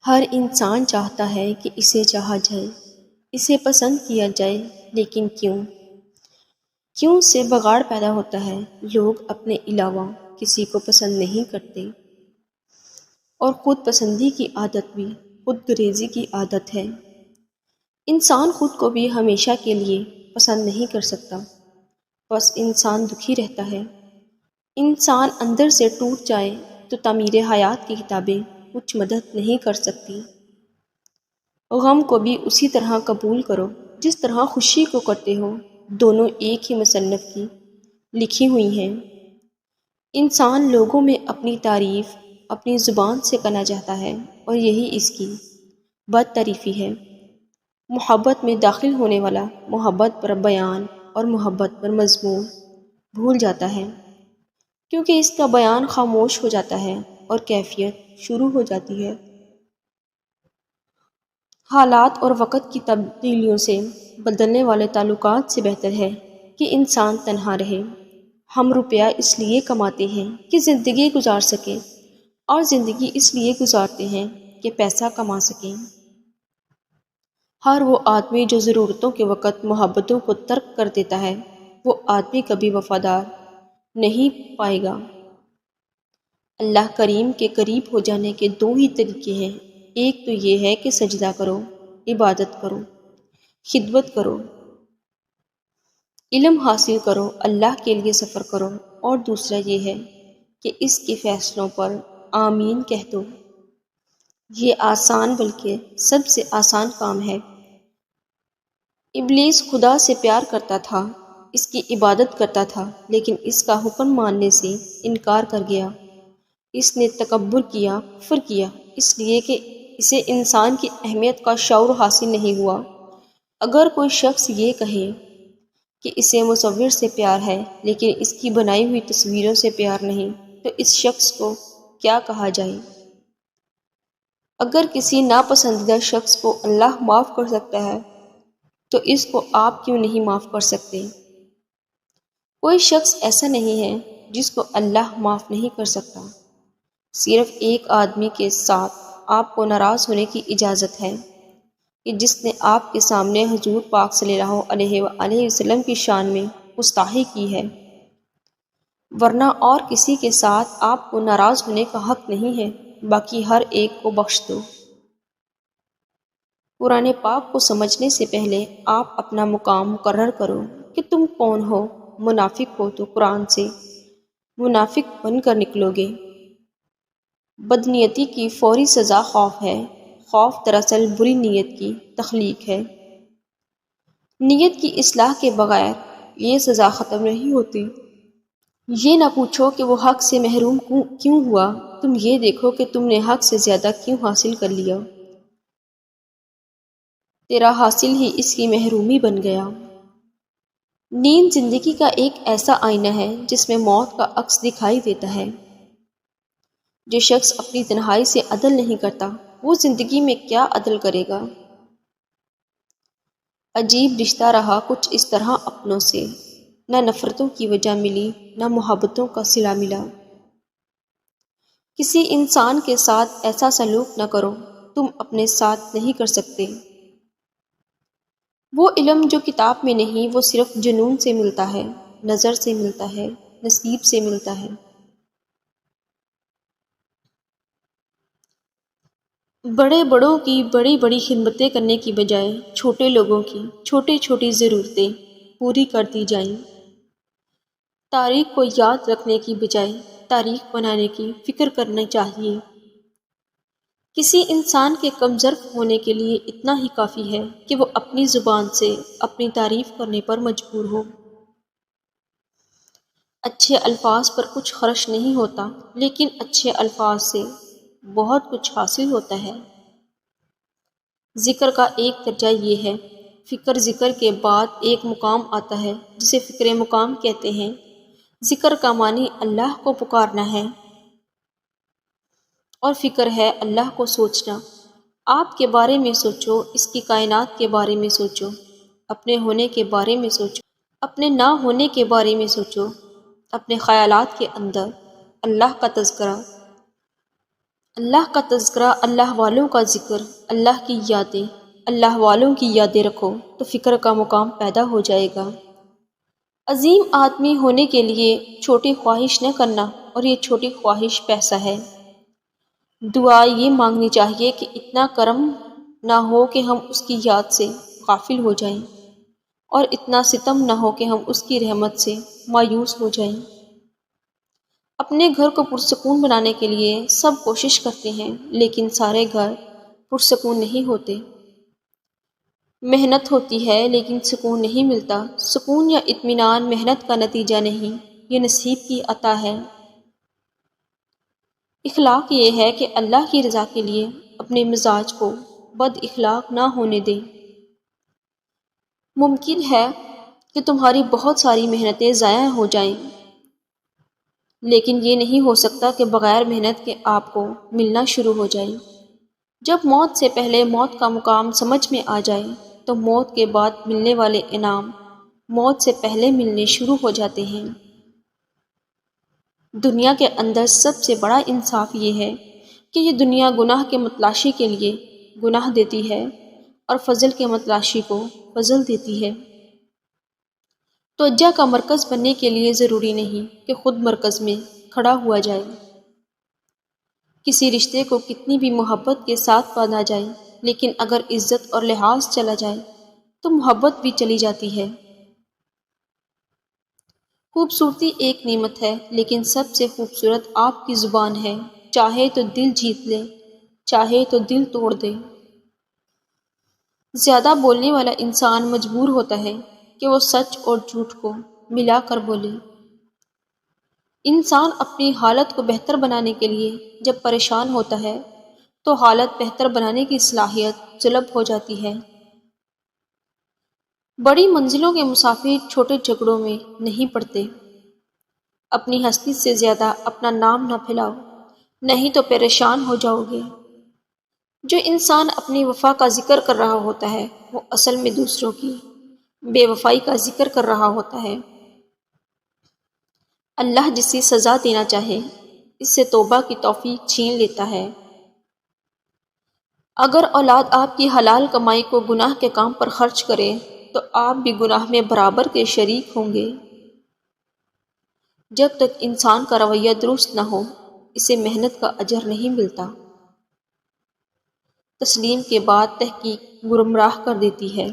ہر انسان چاہتا ہے کہ اسے چاہا جائے، اسے پسند کیا جائے، لیکن کیوں سے بگاڑ پیدا ہوتا ہے۔ لوگ اپنے علاوہ کسی کو پسند نہیں کرتے، اور خود پسندی کی عادت بھی خود غرضی کی عادت ہے۔ انسان خود کو بھی ہمیشہ کے لیے پسند نہیں کر سکتا، بس انسان دکھی رہتا ہے۔ انسان اندر سے ٹوٹ جائے تو تعمیر حیات کی کتابیں کچھ مدد نہیں کر سکتی۔ غم کو بھی اسی طرح قبول کرو جس طرح خوشی کو کرتے ہو، دونوں ایک ہی مصنف کی لکھی ہوئی ہیں۔ انسان لوگوں میں اپنی تعریف اپنی زبان سے کرنا چاہتا ہے، اور یہی اس کی بد تعریفی ہے۔ محبت میں داخل ہونے والا محبت پر بیان اور محبت پر مضمون بھول جاتا ہے، کیونکہ اس کا بیان خاموش ہو جاتا ہے اور کیفیت شروع ہو جاتی ہے۔ حالات اور وقت کی تبدیلیوں سے بدلنے والے تعلقات سے بہتر ہے کہ انسان تنہا رہے۔ ہم روپیہ اس لیے کماتے ہیں کہ زندگی گزار سکیں، اور زندگی اس لیے گزارتے ہیں کہ پیسہ کما سکیں۔ ہر وہ آدمی جو ضرورتوں کے وقت محبتوں کو ترک کر دیتا ہے، وہ آدمی کبھی وفادار نہیں پائے گا۔ اللہ کریم کے قریب ہو جانے کے دو ہی طریقے ہیں، ایک تو یہ ہے کہ سجدہ کرو، عبادت کرو، خدمت کرو، علم حاصل کرو، اللہ کے لیے سفر کرو، اور دوسرا یہ ہے کہ اس کے فیصلوں پر آمین کہہ دو۔ یہ آسان بلکہ سب سے آسان کام ہے۔ ابلیس خدا سے پیار کرتا تھا، اس کی عبادت کرتا تھا، لیکن اس کا حکم ماننے سے انکار کر گیا۔ اس نے تکبر کیا، کفر کیا، اس لیے کہ اسے انسان کی اہمیت کا شعور حاصل نہیں ہوا۔ اگر کوئی شخص یہ کہے کہ اسے مصور سے پیار ہے لیکن اس کی بنائی ہوئی تصویروں سے پیار نہیں، تو اس شخص کو کیا کہا جائے؟ اگر کسی ناپسندیدہ شخص کو اللہ معاف کر سکتا ہے تو اس کو آپ کیوں نہیں معاف کر سکتے؟ کوئی شخص ایسا نہیں ہے جس کو اللہ معاف نہیں کر سکتا۔ صرف ایک آدمی کے ساتھ آپ کو ناراض ہونے کی اجازت ہے کہ جس نے آپ کے سامنے حضور پاک صلی اللہ علیہ وآلہ وسلم کی شان میں گستاخی کی ہے، ورنہ اور کسی کے ساتھ آپ کو ناراض ہونے کا حق نہیں ہے۔ باقی ہر ایک کو بخش دو۔ قرآن پاک کو سمجھنے سے پہلے آپ اپنا مقام مقرر کرو کہ تم کون ہو۔ منافق ہو تو قرآن سے منافق بن کر نکلو گے۔ بدنیتی کی فوری سزا خوف ہے۔ خوف دراصل بری نیت کی تخلیق ہے۔ نیت کی اصلاح کے بغیر یہ سزا ختم نہیں ہوتی۔ یہ نہ پوچھو کہ وہ حق سے محروم کیوں ہوا، تم یہ دیکھو کہ تم نے حق سے زیادہ کیوں حاصل کر لیا۔ تیرا حاصل ہی اس کی محرومی بن گیا۔ نیند زندگی کا ایک ایسا آئینہ ہے جس میں موت کا عکس دکھائی دیتا ہے۔ جو شخص اپنی تنہائی سے عدل نہیں کرتا، وہ زندگی میں کیا عدل کرے گا؟ عجیب رشتہ رہا کچھ اس طرح اپنوں سے، نہ نفرتوں کی وجہ ملی، نہ محبتوں کا صلہ ملا۔ کسی انسان کے ساتھ ایسا سلوک نہ کرو، تم اپنے ساتھ نہیں کر سکتے۔ وہ علم جو کتاب میں نہیں، وہ صرف جنون سے ملتا ہے، نظر سے ملتا ہے، نصیب سے ملتا ہے۔ بڑے بڑوں کی بڑی بڑی خدمتیں کرنے کی بجائے چھوٹے لوگوں کی چھوٹی چھوٹی ضرورتیں پوری کر دی جائیں۔ تاریخ کو یاد رکھنے کی بجائے تاریخ بنانے کی فکر کرنا چاہیے۔ کسی انسان کے کم ظرف ہونے کے لیے اتنا ہی کافی ہے کہ وہ اپنی زبان سے اپنی تعریف کرنے پر مجبور ہو۔ اچھے الفاظ پر کچھ خرچ نہیں ہوتا، لیکن اچھے الفاظ سے بہت کچھ حاصل ہوتا ہے۔ ذکر کا ایک درجہ یہ ہے، فکر ذکر کے بعد ایک مقام آتا ہے جسے فکر مقام کہتے ہیں۔ ذکر کا معنی اللہ کو پکارنا ہے، اور فکر ہے اللہ کو سوچنا۔ آپ کے بارے میں سوچو، اس کی کائنات کے بارے میں سوچو، اپنے ہونے کے بارے میں سوچو، اپنے نہ ہونے کے بارے میں سوچو۔ اپنے خیالات کے اندر اللہ کا تذکرہ، اللہ کا تذکرہ، اللہ والوں کا ذکر، اللہ کی یادیں، اللہ والوں کی یادیں رکھو تو فکر کا مقام پیدا ہو جائے گا۔ عظیم آدمی ہونے کے لیے چھوٹی خواہش نہ کرنا، اور یہ چھوٹی خواہش پیسہ ہے۔ دعا یہ مانگنی چاہیے کہ اتنا کرم نہ ہو کہ ہم اس کی یاد سے غافل ہو جائیں، اور اتنا ستم نہ ہو کہ ہم اس کی رحمت سے مایوس ہو جائیں۔ اپنے گھر کو پرسکون بنانے کے لیے سب کوشش کرتے ہیں، لیکن سارے گھر پرسکون نہیں ہوتے۔ محنت ہوتی ہے لیکن سکون نہیں ملتا۔ سکون یا اطمینان محنت کا نتیجہ نہیں، یہ نصیب کی عطا ہے۔ اخلاق یہ ہے کہ اللہ کی رضا کے لیے اپنے مزاج کو بد اخلاق نہ ہونے دیں۔ ممکن ہے کہ تمہاری بہت ساری محنتیں ضائع ہو جائیں، لیکن یہ نہیں ہو سکتا کہ بغیر محنت کے آپ کو ملنا شروع ہو جائے۔ جب موت سے پہلے موت کا مقام سمجھ میں آ جائے تو موت کے بعد ملنے والے انعام موت سے پہلے ملنے شروع ہو جاتے ہیں۔ دنیا کے اندر سب سے بڑا انصاف یہ ہے کہ یہ دنیا گناہ کے متلاشی کے لیے گناہ دیتی ہے اور فضل کے متلاشی کو فضل دیتی ہے۔ توجہ کا مرکز بننے کے لیے ضروری نہیں کہ خود مرکز میں کھڑا ہوا جائے۔ کسی رشتے کو کتنی بھی محبت کے ساتھ باندھا جائے، لیکن اگر عزت اور لحاظ چلا جائے تو محبت بھی چلی جاتی ہے۔ خوبصورتی ایک نعمت ہے، لیکن سب سے خوبصورت آپ کی زبان ہے۔ چاہے تو دل جیت لے، چاہے تو دل توڑ دے۔ زیادہ بولنے والا انسان مجبور ہوتا ہے کہ وہ سچ اور جھوٹ کو ملا کر بولے۔ انسان اپنی حالت کو بہتر بنانے کے لیے جب پریشان ہوتا ہے تو حالت بہتر بنانے کی صلاحیت سلب ہو جاتی ہے۔ بڑی منزلوں کے مسافر چھوٹے جھگڑوں میں نہیں پڑتے۔ اپنی ہستی سے زیادہ اپنا نام نہ پھیلاؤ، نہیں تو پریشان ہو جاؤ گے۔ جو انسان اپنی وفا کا ذکر کر رہا ہوتا ہے وہ اصل میں دوسروں کی بے وفائی کا ذکر کر رہا ہوتا ہے۔ اللہ جسے سزا دینا چاہے اس سے توبہ کی توفیق چھین لیتا ہے۔ اگر اولاد آپ کی حلال کمائی کو گناہ کے کام پر خرچ کرے تو آپ بھی گناہ میں برابر کے شریک ہوں گے۔ جب تک انسان کا رویہ درست نہ ہو اسے محنت کا اجر نہیں ملتا۔ تسلیم کے بعد تحقیق گمراہ کر دیتی ہے۔